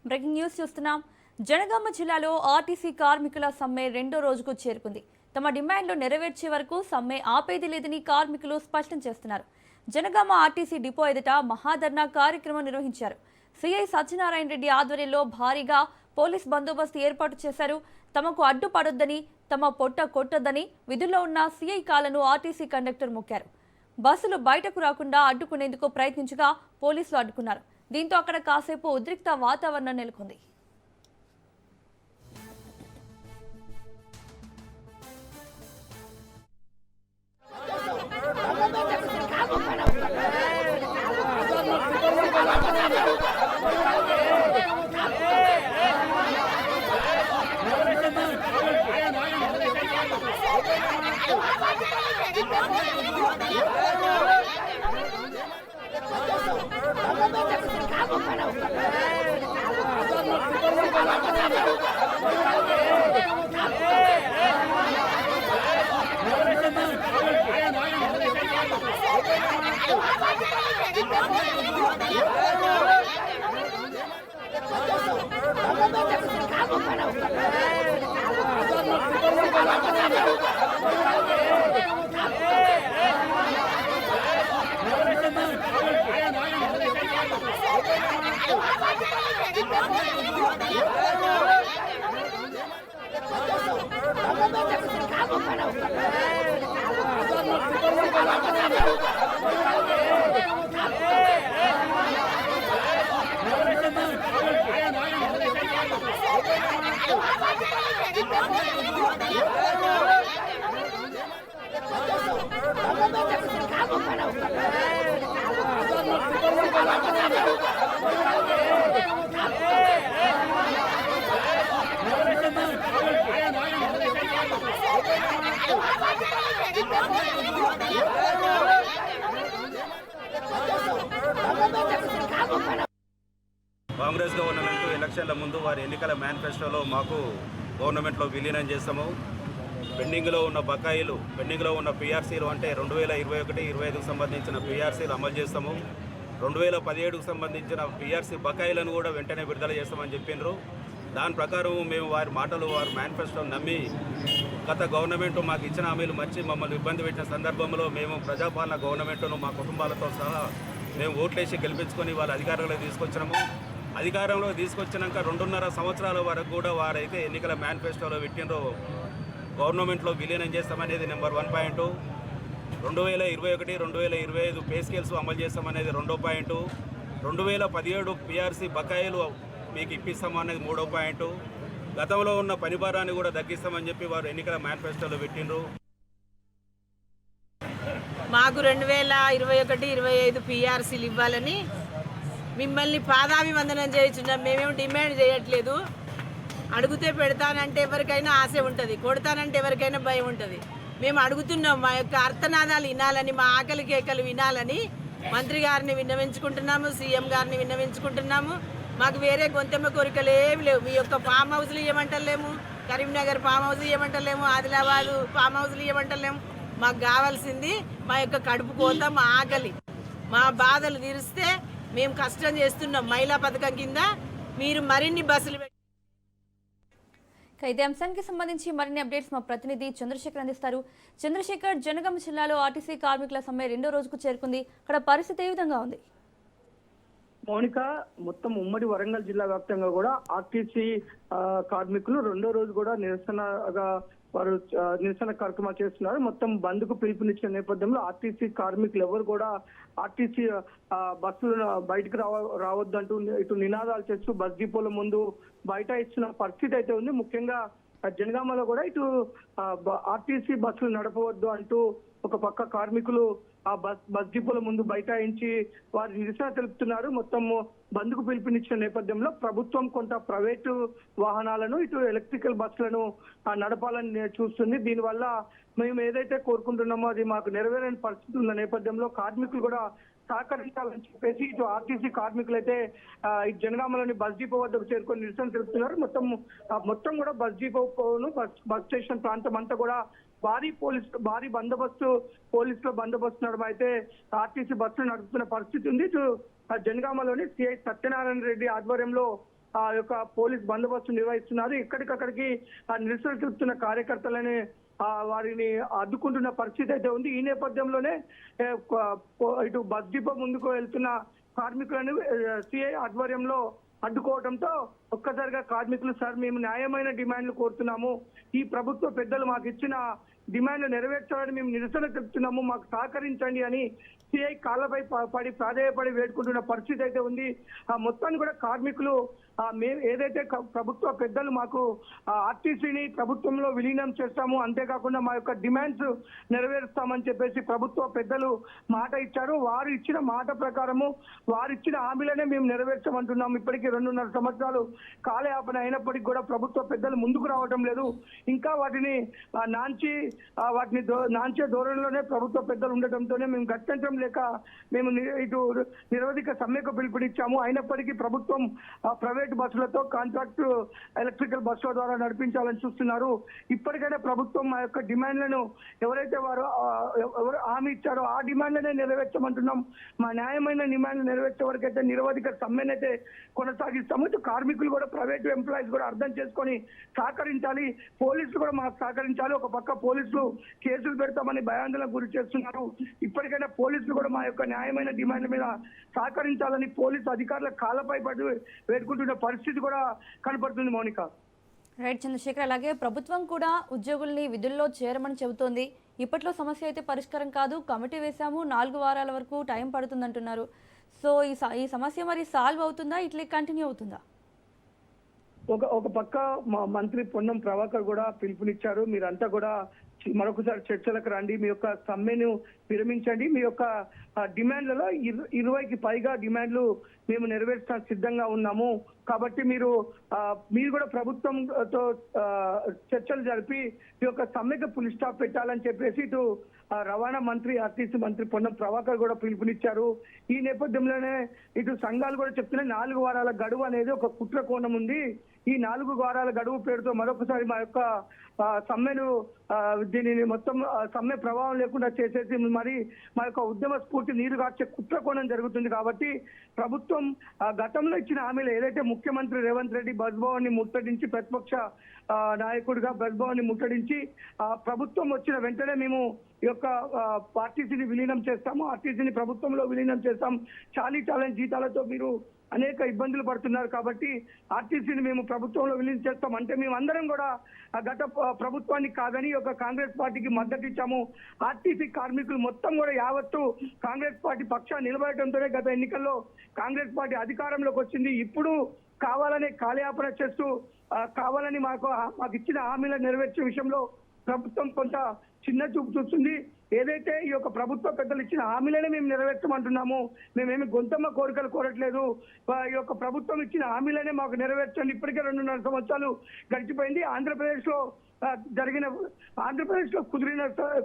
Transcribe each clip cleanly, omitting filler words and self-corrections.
Breaking news చూస్తున్నాం. జనగామ జిల్లాలో RTC కార్మికుల సమ్మె రెండో రోజుకు చేరుకుంది. తమ డిమాండ్లు నెరవేర్చే వరకు సమ్మె ఆపేది లేదని కార్మికులు స్పష్టం చేస్తున్నారు. జనగామ ఆర్టీసీ డిపో ఎదుట మహాధర్నా కార్యక్రమం నిర్వహించారు. సిఐ సత్యనారాయణ రెడ్డి ఆధ్వర్యంలో భారీగా పోలీస్ బందోబస్తు ఏర్పాటు చేశారు. తమకు అడ్డుపడొద్దని, తమ పొట్ట కొట్టొద్దని విధుల్లో ఉన్న సిఐ కాలను ఆర్టీసీ కండక్టర్ మొక్కారు. బస్సులు బయటకు రాకుండా అడ్డుకునేందుకు ప్రయత్నించగా పోలీసులు అడ్డుకున్నారు. దీంతో అక్కడ కాసేపు ఉద్రిక్త వాతావరణం నెలకొంది. కాంగ్రెస్ గవర్నమెంట్ ఎలక్షన్ల ముందు వారి ఎన్నికల మేనిఫెస్టోలో మాకు గవర్నమెంట్లో విలీనం చేస్తాము, పెండింగ్లో ఉన్న బకాయిలు, పెండింగ్లో ఉన్న పిఆర్సీలు అంటే 2021-25కు సంబంధించిన పిఆర్సీలు అమలు చేస్తాము, 2017కు సంబంధించిన పిఆర్సీ బకాయిలను కూడా వెంటనే విడుదల చేస్తామని చెప్పినారు. దాని ప్రకారం మేము వారి మాటలు, వారి మేనిఫెస్టోను నమ్మి గత గవర్నమెంట్ మాకు ఇచ్చిన హామీలు మర్చి మమ్మల్ని ఇబ్బంది పెట్టిన సందర్భంలో మేము ప్రజాపాలన గవర్నమెంట్ను మా కుటుంబాలతో సహా మేము ఓట్లేసి గెలిపించుకొని వాళ్ళ అధికారంలో తీసుకొచ్చినాము. అధికారంలో తీసుకొచ్చినాక 2.5 సంవత్సరాల వరకు కూడా వారైతే ఎన్నికల మేనిఫెస్టోలో పెట్టినరో గవర్నమెంట్లో విలీనం చేస్తామనేది నెంబర్ 1 పాయింట్, 2021-2025 పే స్కేల్స్ అమలు చేస్తామనేది 2వ పాయింట్, 2017 పిఆర్సీ బకాయిలు మీకు ఇప్పిస్తామనేది 3వ పాయింట్, గతంలో ఉన్న పనిభారాన్ని కూడా తగ్గిస్తామని చెప్పి వారు ఎన్నికల మేనిఫెస్టోలో పెట్టినరు. మాకు 2021-25 పిఆర్సీలు ఇవ్వాలని మిమ్మల్ని పాదాభివందనం చేయించున్నాం. మేమేం డిమాండ్ చేయట్లేదు. అడిగితే పెడతానంటే ఎవరికైనా ఆశ ఉంటుంది, కొడతానంటే ఎవరికైనా భయం ఉంటుంది. మేము అడుగుతున్నాం, మా యొక్క అర్థనాదాలు వినాలని, మా ఆకలి కేకలు వినాలని మంత్రి గారిని విన్నవించుకుంటున్నాము, సీఎం గారిని విన్నవించుకుంటున్నాము. మాకు వేరే గొంతెమ్మ కోరికలు ఏమి లేవు. మీ యొక్క ఫామ్ హౌస్లు ఇవ్వమంటలేము, కరీంనగర్ ఫామ్ హౌస్ ఇవ్వమంటలేము, ఆదిలాబాదు ఫామ్ హౌస్లు ఇవ్వమంటలేము. మాకు కావాల్సింది మా యొక్క కడుపు కోత, మా ఆకలి, మా బాధలు తీరిస్తే మేము కష్టం చేస్తున్నాం. మహిళా పథకం కింద మీరు మరిన్ని బస్సులు ఇదే అంశానికి సంబంధించి మరిన్ని అప్డేట్స్ మా ప్రతినిధి చంద్రశేఖర్ అందిస్తారు. చంద్రశేఖర్, జనగామ జిల్లాలో ఆర్టీసీ కార్మికుల సమ్మె రెండో రోజుకు చేరుకుంది. అక్కడ పరిస్థితి ఏ విధంగా ఉంది? మౌనిక, మొత్తం ఉమ్మడి వరంగల్ జిల్లా వ్యాప్తంగా కూడా ఆర్టీసీ కార్మికులు రెండో రోజు కూడా నిరసనగా వారు నిరసన కార్యక్రమాలు చేస్తున్నారు. మొత్తం బంద్ కు పిలుపునిచ్చిన నేపథ్యంలో ఆర్టీసీ కార్మికులు ఎవరు కూడా ఆర్టీసీ బస్సులు బయటకు రావద్దంటూ ఇటు నినాదాలు చేస్తూ బస్ డిపోల ముందు బయట ఇచ్చిన పరిస్థితి అయితే ఉంది. ముఖ్యంగా జనగామలో కూడా ఇటు ఆర్టీసీ బస్సులు నడపవద్దు అంటూ ఒక పక్క కార్మికులు ఆ బస్ డిపోల ముందు బైఠాయించి వారు నిరసన తెలుపుతున్నారు. మొత్తం బంద్కు పిలుపునిచ్చిన నేపథ్యంలో ప్రభుత్వం కొంత ప్రైవేటు వాహనాలను ఇటు ఎలక్ట్రికల్ బస్సులను నడపాలని చూస్తుంది. దీనివల్ల మేము ఏదైతే కోరుకుంటున్నామో అది మాకు నెరవేరని పరిస్థితి ఉన్న నేపథ్యంలో కార్మికులు కూడా సహకరించాలని చెప్పేసి ఇటు ఆర్టీసీ కార్మికులైతే ఇటు జనగామలోని బస్ డిపో వద్దకు చేరుకొని నిరసన తెలుపుతున్నారు. మొత్తం కూడా బస్ డిపోను బస్ స్టేషన్ ప్రాంతం అంతా కూడా భారీ బందోబస్తు పోలీసుల బందోబస్తు నడమ అయితే ఆర్టీసీ బస్సులు నడుపుతున్న పరిస్థితి ఉంది. ఇటు జనగామలోని సిఐ సత్యనారాయణ రెడ్డి ఆధ్వర్యంలో ఆ యొక్క పోలీస్ బందోబస్తు నిర్వహిస్తున్నారు. ఎక్కడికక్కడికి నిరసన తెలుపుతున్న కార్యకర్తలని వారిని అడ్డుకుంటున్న పరిస్థితి అయితే ఉంది. ఈ నేపథ్యంలోనే ఇటు బస్ డిపో ముందుకు వెళ్తున్న కార్మికులను సిఐ ఆధ్వర్యంలో అడ్డుకోవడంతో ఒక్కసారిగా కార్మికులు సార్ మేము న్యాయమైన డిమాండ్లు కోరుతున్నాము, ఈ ప్రభుత్వ పెద్దలు మాకు ఇచ్చిన డిమాండ్లు నెరవేర్చాలని మేము నిరసన తెలుపుతున్నాము, మాకు సహకరించండి అని సిఐ కాళ్ళపై పడి ప్రాధేయపడి వేడుకుంటున్న పరిస్థితి అయితే ఉంది. ఆ మొత్తాన్ని కూడా కార్మికులు మేము ఏదైతే ప్రభుత్వ పెద్దలు మాకు ఆర్టీసీని ప్రభుత్వంలో విలీనం చేస్తాము, అంతేకాకుండా మా యొక్క డిమాండ్స్ నెరవేరుస్తామని చెప్పేసి ప్రభుత్వ పెద్దలు మాట ఇచ్చారు. వారు ఇచ్చిన మాట ప్రకారము వారు ఇచ్చిన హామీలనే మేము నెరవేర్చమంటున్నాము. ఇప్పటికీ 2.5 సంవత్సరాలు కాలయాపన అయినప్పటికీ కూడా ప్రభుత్వ పెద్దలు ముందుకు రావడం లేదు. ఇంకా వాటిని నాంచే ధోరణిలోనే ప్రభుత్వ పెద్దలు ఉండటంతోనే మేము గత్యంతరం లేక మేము ఇటు నిరవధిక సమ్మెకు పిలుపునిచ్చాము. అయినప్పటికీ ప్రభుత్వం ప్రైవేట్ బస్సులతో కాంట్రాక్ట్ ఎలక్ట్రికల్ బస్సుల ద్వారా నడిపించాలని చూస్తున్నారు. ఇప్పటికైనా ప్రభుత్వం మా యొక్క డిమాండ్లను ఎవరైతే వారు హామీ ఇచ్చారో ఆ డిమాండ్లనే నెరవేర్చమంటున్నాం. మా న్యాయమైన డిమాండ్లు నెరవేర్చే వరకైతే నిరవధిక సమ్మెనైతే కొనసాగిస్తాము. ఇటు కార్మికులు కూడా ప్రైవేట్ ఎంప్లాయీస్ కూడా అర్థం చేసుకొని సహకరించాలి, పోలీసులు కూడా మాకు సహకరించాలి. ఒక పక్క పోలీసులు కేసులు పెడతామని భయాందోళనకు గురి చేస్తున్నారు. ఇప్పటికైనా పోలీసులు కూడా మా యొక్క న్యాయమైన డిమాండ్ల మీద సహకరించాలని పోలీసు అధికారుల కాళ్ళపై పడి వేడుకుంటున్న పరిస్థితి కూడా కనపడుతుంది. మౌనిక. రైట్ చంద్రశేఖర్, అలాగే ప్రభుత్వం కూడా ఉద్యోగుల్ని విధుల్లో చేరమని చెబుతోంది. ఇప్పట్లో సమస్య అయితే పరిష్కారం కాదు, కమిటీ వేశాము, 4 వారాల వరకు టైం పడుతుందంటున్నారు. సో ఈ సమస్య మరి సాల్వ్ అవుతుందా, ఇట్లా కంటిన్యూ అవుతుందా? ఒక పక్క మా మంత్రి పొన్నం ప్రభాకర్ కూడా పిలుపునిచ్చారు, మీరంతా కూడా మరొకసారి చర్చలకు రండి, మీ యొక్క సమ్మెను విరమించండి, మీ యొక్క డిమాండ్లలో 20కి పైగా డిమాండ్లు మేము నెరవేర్చడానికి సిద్ధంగా ఉన్నాము, కాబట్టి మీరు కూడా ప్రభుత్వంతో చర్చలు జరిపి ఈ యొక్క సమ్మెకు ఫుల్ స్టాప్ పెట్టాలని చెప్పేసి ఇటు రవాణా మంత్రి ఆర్టీసీ మంత్రి పొన్నం ప్రభాకర్ కూడా పిలుపునిచ్చారు. ఈ నేపథ్యంలోనే ఇటు సంఘాలు కూడా చెప్తున్నాయి 4 వారాల గడువు అనేది ఒక కుట్ర కోణం ఉంది. ఈ 4 వారాల గడువు పేరుతో మరొకసారి మా యొక్క సమ్మెను దీనిని మొత్తం సమ్మె ప్రభావం లేకుండా చేసేసి మరి మా యొక్క ఉద్యమ స్ఫూర్తి నీరు కార్చే కుట్ర కోణం జరుగుతుంది. కాబట్టి ప్రభుత్వం గతంలో ఇచ్చిన హామీలు ఏదైతే ముఖ్యమంత్రి రేవంత్ రెడ్డి బస్ భవన్ ని ముట్టడించి ప్రతిపక్ష నాయకుడిగా బస్ భవన్ ని ముట్టడించి ప్రభుత్వం వచ్చిన వెంటనే మేము ఈ యొక్క ఆర్టీసీని విలీనం చేస్తాము, ఆర్టీసీని ప్రభుత్వంలో విలీనం చేస్తాం, చాలీ జీతాలతో మీరు అనేక ఇబ్బందులు పడుతున్నారు, కాబట్టి ఆర్టీసీని మేము ప్రభుత్వంలో విలీనం చేస్తాం అంటే మేము అందరం కూడా గత ప్రభుత్వానికి కాదని ఒక కాంగ్రెస్ పార్టీకి మద్దతు ఇచ్చాము. ఆర్టీసీ కార్మికులు మొత్తం కూడా యావత్తు కాంగ్రెస్ పార్టీ పక్షాన్ని నిలబడటంతోనే గత ఎన్నికల్లో కాంగ్రెస్ పార్టీ అధికారంలోకి వచ్చింది. ఇప్పుడు కావాలనే కాలయాపన చేస్తూ కావాలని మాకు ఇచ్చిన హామీలను నెరవేర్చే విషయంలో ప్రభుత్వం కొంత చిన్న చూపు చూస్తుంది. ఏదైతే ఈ యొక్క ప్రభుత్వ పెద్దలు ఇచ్చిన హామీలనే మేము నెరవేర్చమంటున్నాము, మేమేమి గొంతమ్మ కోరికలు కోరట్లేదు. ఈ యొక్క ప్రభుత్వం ఇచ్చిన హామీలనే మాకు నెరవేర్చండి. ఇప్పటికే 2.5 సంవత్సరాలు గడిచిపోయింది. ఆంధ్రప్రదేశ్ లో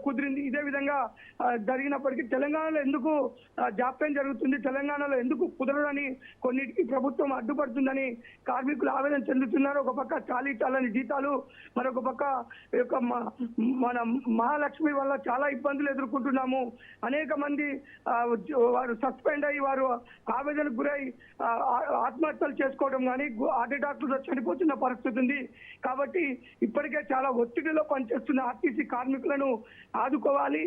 కుదిరింది. ఇదే విధంగా జరిగినప్పటికీ తెలంగాణలో ఎందుకు జాప్యం జరుగుతుంది, తెలంగాణలో ఎందుకు కుదరదని కొన్నిటికి ప్రభుత్వం అడ్డుపడుతుందని కార్మికులు ఆవేదన చెందుతున్నారు. ఒక పక్క చాలని జీతాలు, మరొక పక్క యొక్క మన మహాలక్ష్మి వల్ల చాలా ఇబ్బందులు ఎదుర్కొంటున్నాము. అనేక మంది వారు సస్పెండ్ అయ్యి వారు ఆవేదనకు గురై ఆత్మహత్యలు చేసుకోవడం కానీ హార్ట్ అటాక్లతో చనిపోతున్న పరిస్థితి ఉంది. కాబట్టి ఇప్పటికే చాలా ఒత్తిడిలో పనిచేస్తున్న ఆర్టీసీ కార్మికులను ఆదుకోవాలి.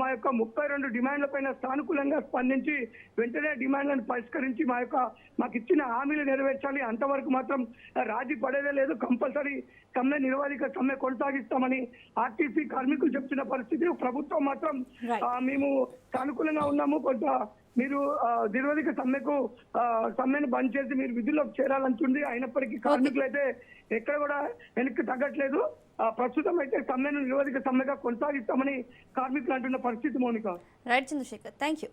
మా యొక్క 32 డిమాండ్ల పైన సానుకూలంగా స్పందించి వెంటనే డిమాండ్లను పరిష్కరించి మాకు ఇచ్చిన హామీలు నెరవేర్చాలి. అంతవరకు మాత్రం రాజీ పడేదే లేదు, కంపల్సరీ సమ్మె నిరవధిక సమ్మె కొనసాగిస్తామని ఆర్టీసీ కార్మికులు చెప్తున్న పరిస్థితి. ప్రభుత్వం మాత్రం మేము సానుకూలంగా ఉన్నాము, కొంత మీరు నిరవధిక సమ్మెను బంద్ చేసి మీరు విధుల్లోకి చేరాలంటుంది. అయినప్పటికీ కార్మికులు అయితే ఎక్కడ కూడా వెనక్కి తగ్గట్లేదు. ప్రస్తుతం అయితే సమ్మెను నిరవధిక సమ్మెగా కొనసాగిస్తామని కార్మికులు అంటున్న పరిస్థితి. Mounika. Right Chandrashekar, thank you.